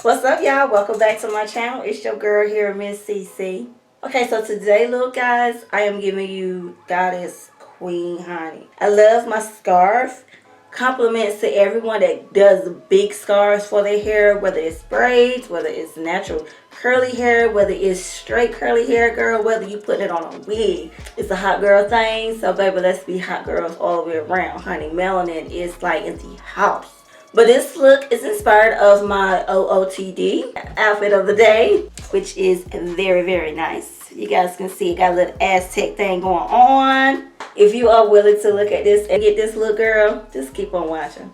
What's up, y'all? Welcome back to my channel. It's your girl here, Miss Cecee. Okay, so today, little guys, I am giving you Goddess Queen Honey. I love my scarf. Compliments to everyone that does big scarves for their hair, whether it's braids, whether it's natural curly hair, whether it's straight curly hair, girl, whether you put it on a wig. It's a hot girl thing, so baby, let's be hot girls all the way around, honey. Melanin is like in the house. But this look is inspired of my OOTd outfit of the day, which is very, very nice. You guys can see it got a little Aztec thing going on. If you are willing to look at this and get this look, girl, just keep on watching.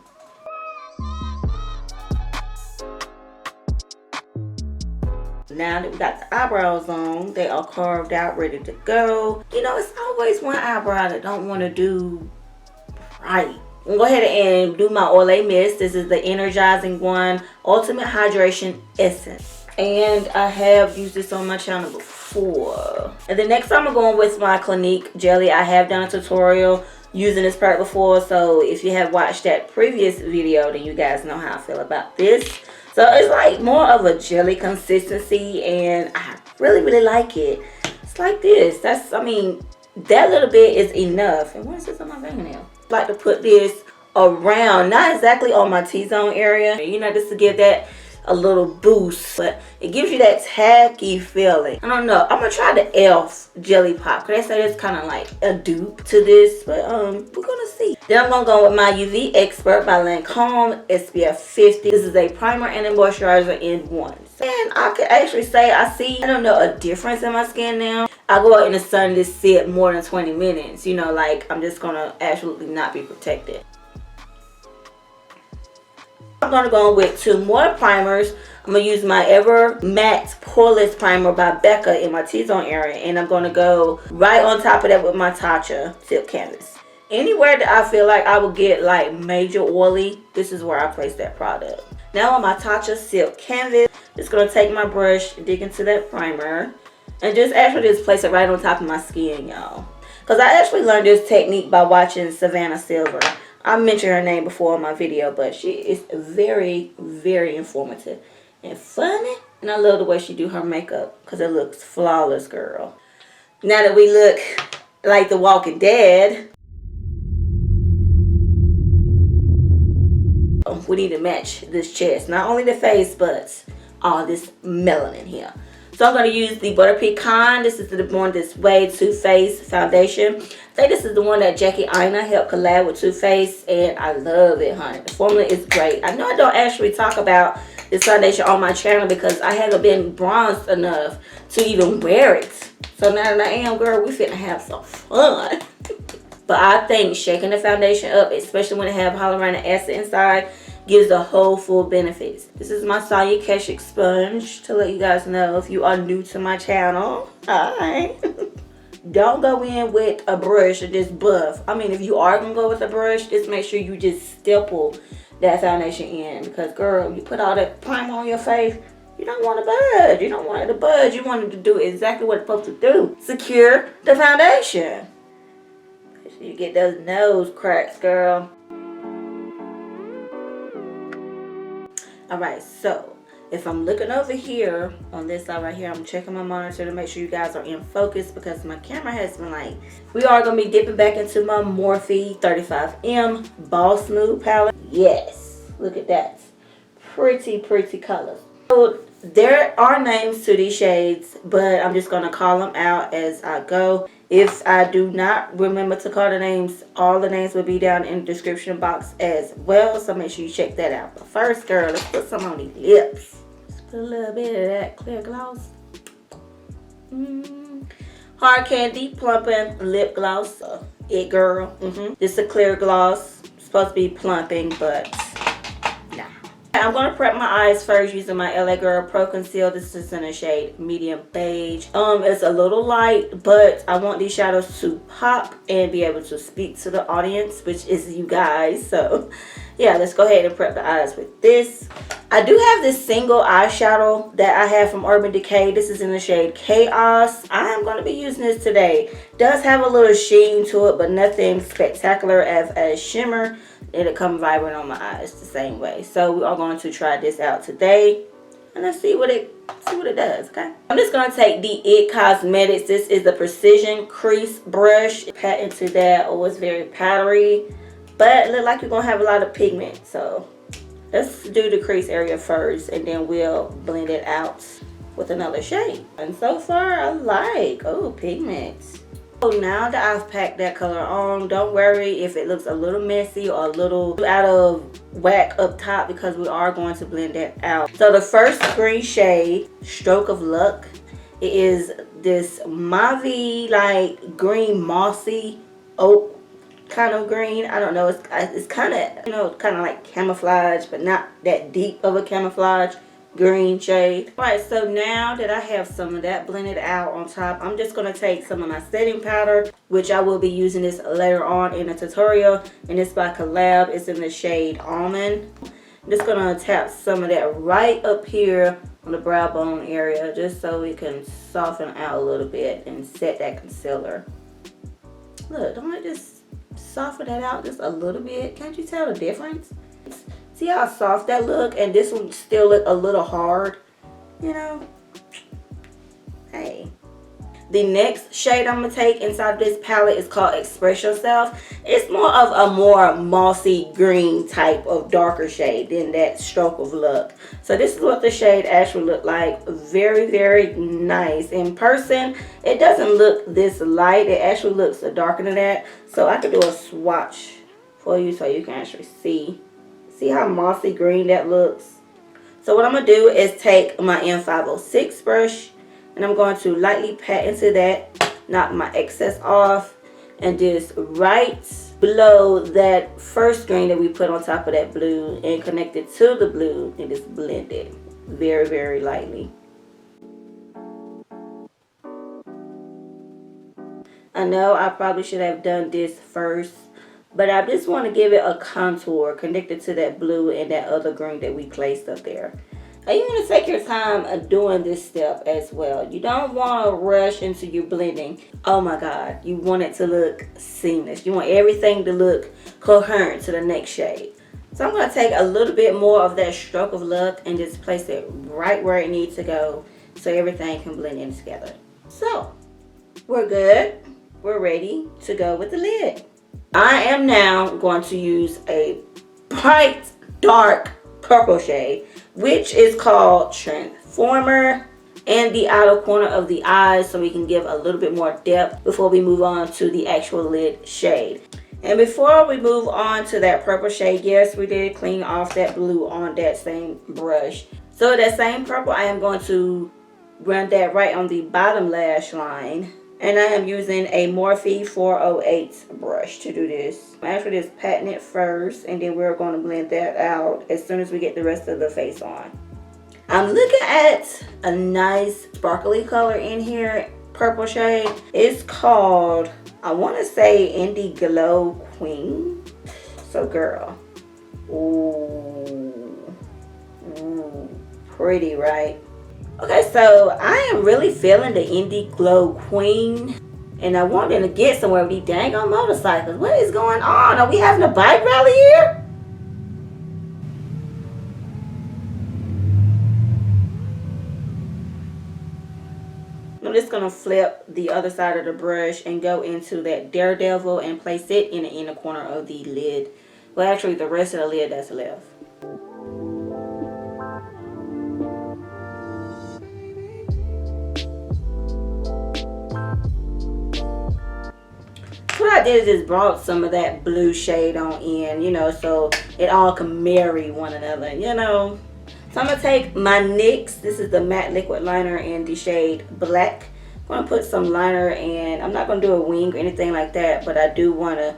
Now that we got the eyebrows on, they are carved out, ready to go. You know, it's always one eyebrow that don't want to do right. I'm going to go ahead and do my Olay Mist. This is the Energizing one, Ultimate Hydration Essence. And I have used this on my channel before. And the next time I'm going with my Clinique Jelly. I have done a tutorial using this product before. So if you have watched that previous video, then you guys know how I feel about this. So it's like more of a jelly consistency. And I really, really like it. It's like this. That's, I mean, that little bit is enough. And what is this on my fingernail? Like to put this around, not exactly on my T-zone area, you know, just to give that a little boost, but it gives you that tacky feeling. I don't know, I'm gonna try the e.l.f. jelly pop because they say it's kind of like a dupe to this, but we're gonna see. Then I'm gonna go with my UV Expert by Lancome SPF 50. This is a primer and a moisturizer in one, and I can actually say I don't know, a difference in my skin now. I go out in the sun to sit more than 20 minutes. You know, like I'm just gonna absolutely not be protected. I'm gonna go with two more primers. I'm gonna use my Ever Matte Poreless Primer by Becca in my T-zone area, and I'm gonna go right on top of that with my Tatcha Silk Canvas. Anywhere that I feel like I will get like major oily, this is where I place that product. Now on my Tatcha Silk Canvas, just gonna take my brush, dig into that primer, and just actually just place it right on top of my skin, y'all. Because I actually learned this technique by watching Savannah Silver. I mentioned her name before in my video, but she is very, very informative and funny. And I love the way she do her makeup because it looks flawless, girl. Now that we look like the Walking Dead, we need to match this chest. Not only the face, but all this melanin here. So I'm going to use the Butter Pecan. This is the Born This Way Too Faced foundation. I think this is the one that Jackie Aina helped collab with Too Faced, and I love it, honey. The formula is great. I know I don't actually talk about this foundation on my channel because I haven't been bronzed enough to even wear it. So now that I am, girl, we finna have some fun. But I think shaking the foundation up, especially when it have hyaluronic acid inside, gives the whole full benefits. This is my Sonya Keshik sponge to let you guys know if you are new to my channel. Hi. Don't go in with a brush or just buff. I mean, if you are gonna go with a brush, just make sure you just stipple that foundation in, because girl, you put all that primer on your face, you don't want to budge. You don't want it to budge. You want it to do exactly what it's supposed to do. Secure the foundation. Make sure you get those nose cracks, girl. Alright, so if I'm looking over here on this side right here, I'm checking my monitor to make sure you guys are in focus because my camera has been like, we are going to be dipping back into my Morphe 35M Ball Smooth palette. Yes, look at that. Pretty, pretty colors. So there are names to these shades, but I'm just going to call them out as I go. If I do not remember to call the names, all the names will be down in the description box as well. So make sure you check that out. But first, girl, let's put some on these lips. Let's put a little bit of that clear gloss. Hard Candy Plumping Lip Gloss. It, girl. This is a clear gloss. It's supposed to be plumping, but nah. I'm going to prep my eyes first using my LA Girl Pro Conceal. This is in a shade medium beige. It's a little light, but I want these shadows to pop and be able to speak to the audience, which is you guys. So yeah, let's go ahead and prep the eyes with this. I do have this single eyeshadow that I have from Urban Decay. This is in the shade Chaos. I am going to be using this today. It does have a little sheen to it, but nothing spectacular as a shimmer. It'll come vibrant on my eyes the same way. So we are going to try this out today. And let's see what it does, okay? I'm just gonna take the IT Cosmetics. This is the Precision Crease Brush. Pat into that. Oh, it's very powdery, but it looks like you're gonna have a lot of pigment. So let's do the crease area first, and then we'll blend it out with another shade. And so far, I like, oh, pigments. So now that I've packed that color on, don't worry if it looks a little messy or a little out of whack up top, because we are going to blend that out. So the first green shade, Stroke of Luck, it is this mauve like green mossy oak kind of green. I don't know, it's kind of, you know, kind of like camouflage, but not that deep of a camouflage green shade. Alright, so now that I have some of that blended out on top, I'm just going to take some of my setting powder, which I will be using this later on in a tutorial, and it's by Collab. It's in the shade Almond. I'm just going to tap some of that right up here on the brow bone area, just so we can soften out a little bit and set that concealer. Look, don't I just soften that out just a little bit? Can't you tell the difference? See how soft that look, and this one still look a little hard, you know? Hey. The next shade I'm gonna take inside of this palette is called Express Yourself. It's more of a more mossy green type of darker shade than that Stroke of Luck. So this is what the shade actually look like. Very, very nice. In person, it doesn't look this light. It actually looks darker than that. So I could do a swatch for you so you can actually see. See how mossy green that looks? So what I'm going to do is take my M506 brush, and I'm going to lightly pat into that, knock my excess off, and just right below that first green that we put on top of that blue and connect it to the blue, and just blend it very, very lightly. I know I probably should have done this first, but I just want to give it a contour connected to that blue and that other green that we placed up there. And you want to take your time doing this step as well. You don't want to rush into your blending. Oh my God. You want it to look seamless. You want everything to look coherent to the next shade. So I'm going to take a little bit more of that Stroke of Luck and just place it right where it needs to go so everything can blend in together. So we're good. We're ready to go with the lid. I am now going to use a bright, dark purple shade, which is called Transformer, and the outer corner of the eyes, so we can give a little bit more depth before we move on to the actual lid shade. And before we move on to that purple shade, yes, we did clean off that blue on that same brush. So that same purple, I am going to run that right on the bottom lash line. And I am using a Morphe 408 brush to do this. I'm actually just patting it first, and then we're going to blend that out as soon as we get the rest of the face on. I'm looking at a nice sparkly color in here, purple shade. It's called, I want to say, Indie Glow Queen. So girl, ooh, pretty, right? Okay, so I am really feeling the Indie Glow Queen, and I wanted to get somewhere with these dang on motorcycles. What is going on? Are we having a bike rally here? I'm just going to flip the other side of the brush and go into that Daredevil and place it in the inner corner of the lid. Well, actually, the rest of the lid that's left. What I did is just brought some of that blue shade on in, you know, so it all can marry one another, you know. So I'm going to take my NYX. This is the matte liquid liner in the shade Black. I'm going to put some liner in. I'm not going to do a wing or anything like that, but I do want to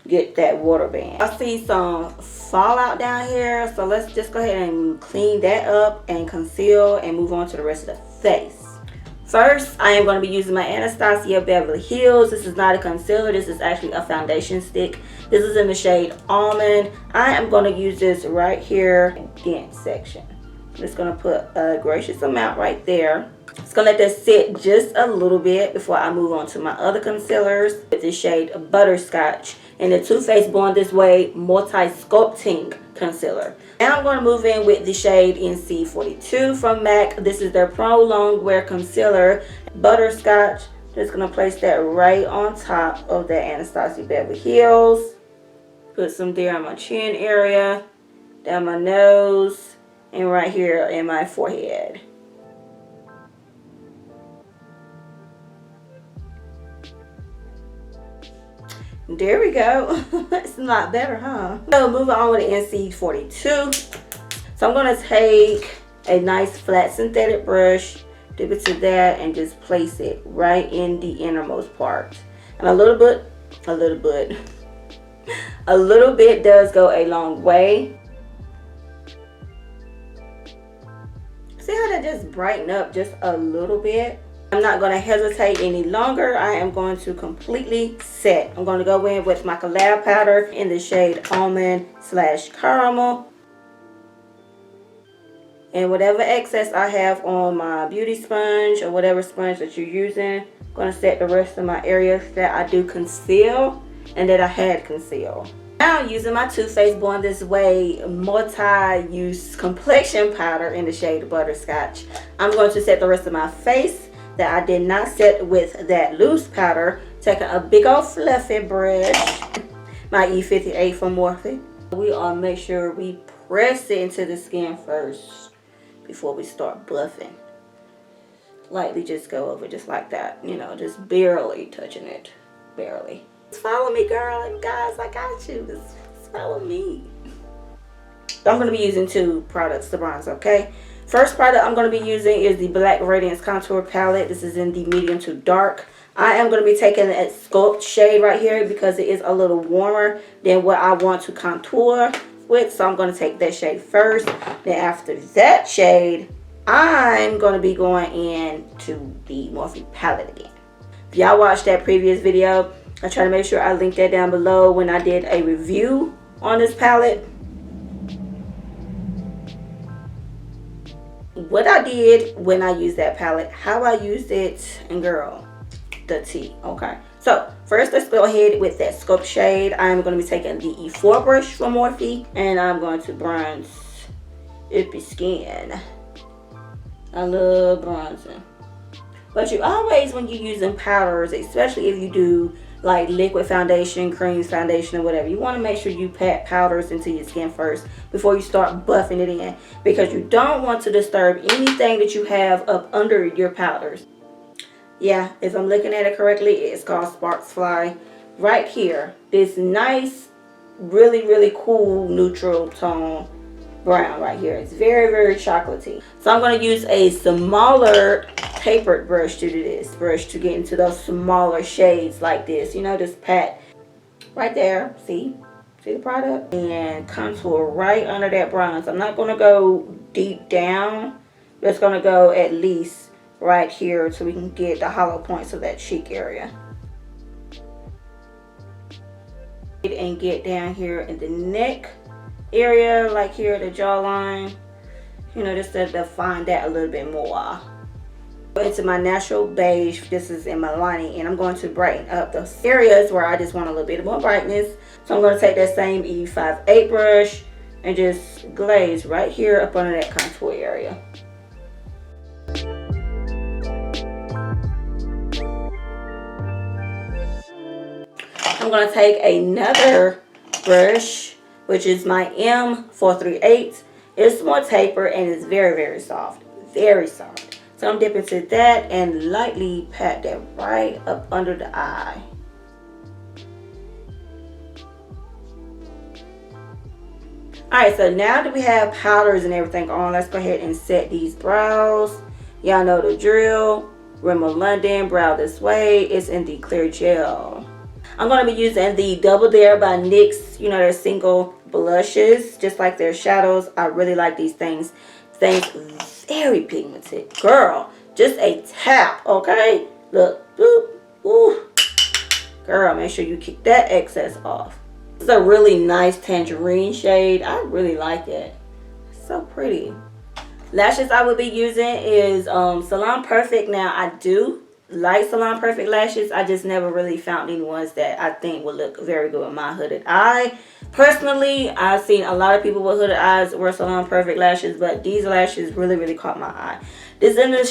get that water band. I see some fallout down here, so let's just go ahead and clean that up and conceal and move on to the rest of the face. First, I am going to be using my Anastasia Beverly Hills. This is not a concealer. This is actually a foundation stick. This is in the shade Almond. I am going to use this right here in the dent section. I'm just going to put a gracious amount right there. Just going to let that sit just a little bit before I move on to my other concealers with the shade Butterscotch and the Too Faced Born This Way Multi Sculpting concealer. Now I'm going to move in with the shade NC42 from MAC. This is their Pro Longwear Concealer, Butterscotch. Just going to place that right on top of that Anastasia Beverly Hills. Put some there on my chin area, down my nose, and right here in my forehead. There we go. It's a lot better, huh? So moving on with the NC42. So I'm going to take a nice flat synthetic brush, dip it to that, and just place it right in the innermost part. And a little bit does go a long way. See how that just brightened up just a little bit? I'm not going to hesitate any longer. I am going to completely set. I'm going to go in with my Collab powder in the shade Almond / Caramel. And whatever excess I have on my beauty sponge or whatever sponge that you're using, I'm going to set the rest of my areas that I do conceal and that I had conceal. Now I'm using my Too Faced Born This Way multi-use complexion powder in the shade Butterscotch. I'm going to set the rest of my face that I did not set with that loose powder. Taking a big old fluffy brush, my E58 from Morphe. We all make sure we press it into the skin first before we start buffing. Lightly just go over just like that, you know, just barely touching it, barely. Just follow me, girl, and guys, I got you. Just follow me. I'm going to be using 2 products to bronze, okay? First product I'm going to be using is the Black Radiance Contour Palette. This is in the medium to dark. I am going to be taking that Sculpt shade right here because it is a little warmer than what I want to contour with. So I'm going to take that shade first. Then after that shade, I'm going to be going into the Morphe palette again. If y'all watched that previous video, I try to make sure I link that down below when I did a review on this palette. What I did when I used that palette, how I used it, and girl, the tea. Okay, so first let's go ahead with that Sculpt shade. I'm going to be taking the E4 brush from Morphe, and I'm going to bronze Ippy Skin. I love bronzing, but you always, when you're using powders, especially if you do like liquid foundation, cream foundation, or whatever, you want to make sure you pat powders into your skin first before you start buffing it in, because you don't want to disturb anything that you have up under your powders. Yeah, if I'm looking at it correctly, it's called Sparks Fly. Right here, this nice, really cool neutral tone brown right here. It's very chocolatey. So I'm going to use a smaller tapered brush to do this. Brush to get into those smaller shades like this. You know, just pat right there. See the product? And contour right under that bronze. I'm not going to go deep down. Just going to go at least right here so we can get the hollow points of that cheek area. And get down here in the neck area, like here at the jawline, you know, just to define that a little bit more. Into my natural beige, this is in Milani, and I'm going to brighten up those areas where I just want a little bit more brightness. So I'm going to take that same E58 brush and just glaze right here up under that contour area. I'm going to take another brush, which is my M438. It's more taper and it's very soft. Very soft. So I'm dipping to that and lightly pat that right up under the eye. Alright, so now that we have powders and everything on, let's go ahead and set these brows. Y'all know the drill. Rimmel London, Brow This Way. It's in the clear gel. I'm going to be using the Double Dare by NYX. You know, their single blushes, just like their shadows. I really like these things. Things very pigmented. Girl, just a tap, okay? Look, boop, ooh. Girl, make sure you keep that excess off. It's a really nice tangerine shade. I really like it. So pretty. Lashes I would be using is Salon Perfect. Now, I do like Salon Perfect lashes. I just never really found any ones that I think would look very good with my hooded eye. Personally, I've seen a lot of people with hooded eyes wear salon perfect lashes, but these lashes really caught my eye. This is in the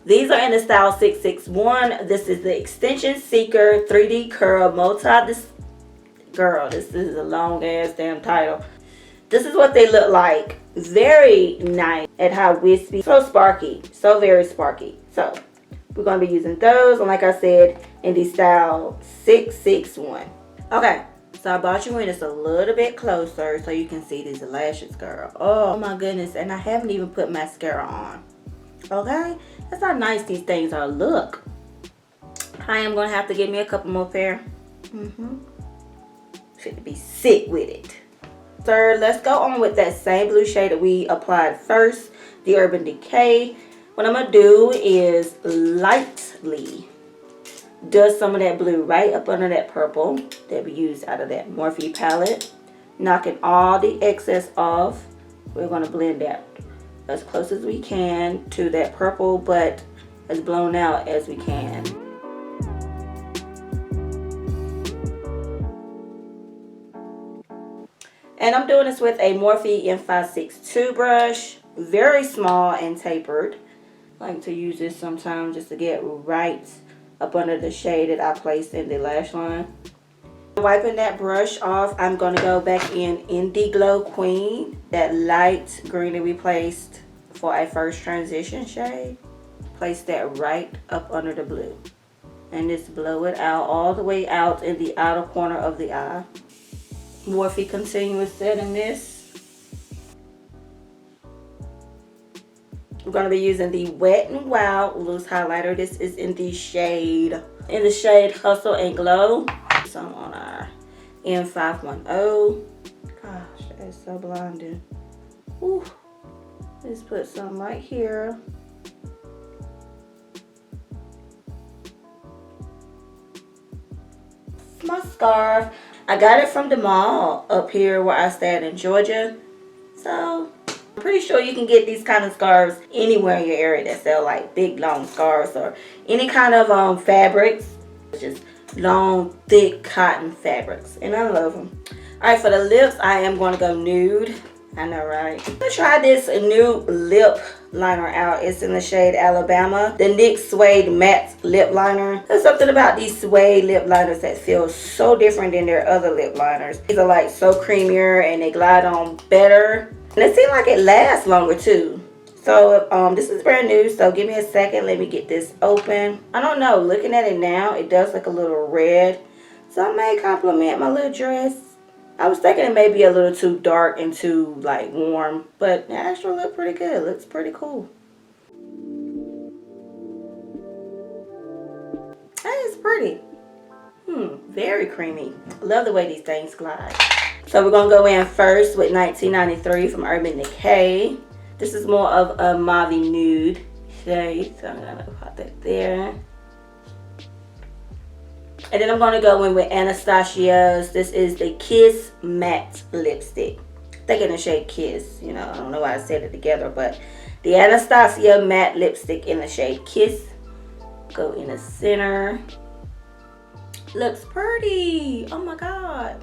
These are in the style 661. This is the Extension Seeker 3D Curl Girl, this is a long ass damn title. This is what they look like. Very nice and how wispy. So sparky. So very sparky. So we're going to be using those. And like I said, in the style 661. Okay. So I brought you in just a little bit closer so you can see these lashes, girl. Oh my goodness. And I haven't even put mascara on. Okay. That's how nice these things are. Look. I am going to have to give me a couple more pair. Should be sick with it. So let's go on with that same blue shade that we applied first, the Urban Decay. What I'm going to do is lightly dust some of that blue right up under that purple that we used out of that Morphe palette. Knocking all the excess off. We're going to blend that as close as we can to that purple, but as blown out as we can. And I'm doing this with a Morphe M562 brush. Very small and tapered. I like to use this sometimes just to get right up under the shade that I placed in the lash line. Wiping that brush off, I'm going to go back in the Glow Queen. That light green that we placed for a first transition shade. Place that right up under the blue. And just blow it out all the way out in the outer corner of the eye. Morphe Continuous Setting Mist. We're going to be using the Wet n Wild loose highlighter. This is in the shade Hustle and Glow. Some on our M510. Gosh, that's so blinding. Ooh. Let's put some right here. My scarf. I got it from the mall up here where I stayed in Georgia. So I'm pretty sure you can get these kind of scarves anywhere in your area that sell like big long scarves or any kind of fabrics. Just long, thick cotton fabrics. And I love them. Alright, for the lips, I am going to go nude. I know, right? I'm going to try this new lip liner out. It's in the shade Alabama. The NYX Suede Matte Lip Liner. There's something about these suede lip liners that feels so different than their other lip liners. These are like so creamier and they glide on better. And it seems like it lasts longer too. So this is brand new, so give me a second. Let me get this open. I don't know. Looking at it now, it does look a little red. So I may compliment my little dress. I was thinking it may be a little too dark and too like warm, but it actually looked pretty good. It looks pretty cool. That is pretty. Very creamy. Love the way these things glide. So we're gonna go in first with 1993 from Urban Decay. This is more of a mauve nude shade, so I'm gonna put that there. And then I'm going to go in with Anastasia's. This is the Kiss Matte Lipstick. I think in the shade Kiss. You know, I don't know why I said it together. But the Anastasia Matte Lipstick in the shade Kiss. Go in the center. Looks pretty. Oh my God.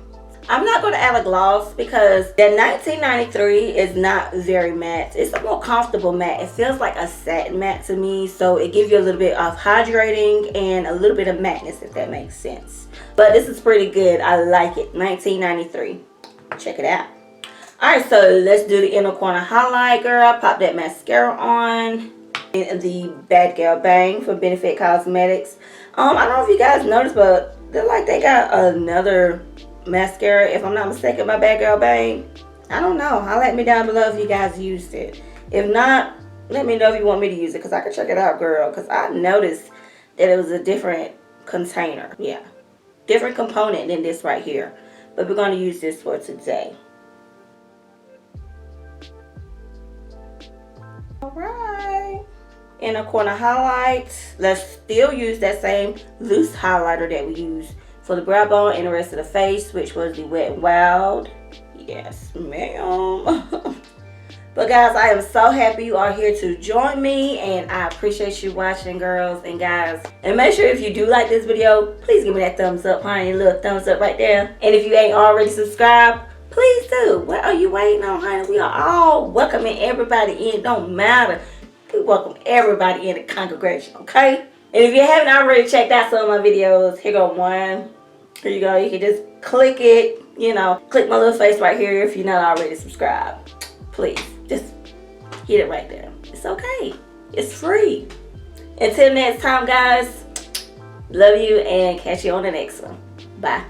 I'm not going to add a gloss because the 1993 is not very matte. It's a more comfortable matte. It feels like a satin matte to me. So it gives you a little bit of hydrating and a little bit of matteness, if that makes sense. But this is pretty good. I like it. 1993. Check it out. Alright, so let's do the inner corner highlight, girl. Pop that mascara on. And the Bad Girl Bang from Benefit Cosmetics. I don't know if you guys noticed, but they got another mascara, if I'm not mistaken, by Bad Girl Bang. I don't know. Let me down below if you guys used it. If not, let me know if you want me to use it, because I can check it out, girl. Because I noticed that it was a different container. Yeah. Different component than this right here. But we're going to use this for today. Alright. Inner corner highlight. Let's still use that same loose highlighter that we used for the brow bone and the rest of the face, which was the Wet n Wild. Yes, ma'am. But guys, I am so happy you are here to join me, and I appreciate you watching, girls and guys. And make sure if you do like this video, please give me that thumbs up, honey, a little thumbs up right there. And if you ain't already subscribed, please do. What are you waiting on, honey? We are all welcoming everybody in. Don't matter. We welcome everybody in the congregation, okay? And if you haven't already checked out some of my videos, here go one. Here you go. You can just click it, you know, click my little face right here if you're not already subscribed. Please, just hit it right there. It's okay. It's free. Until next time, guys, love you and catch you on the next one. Bye.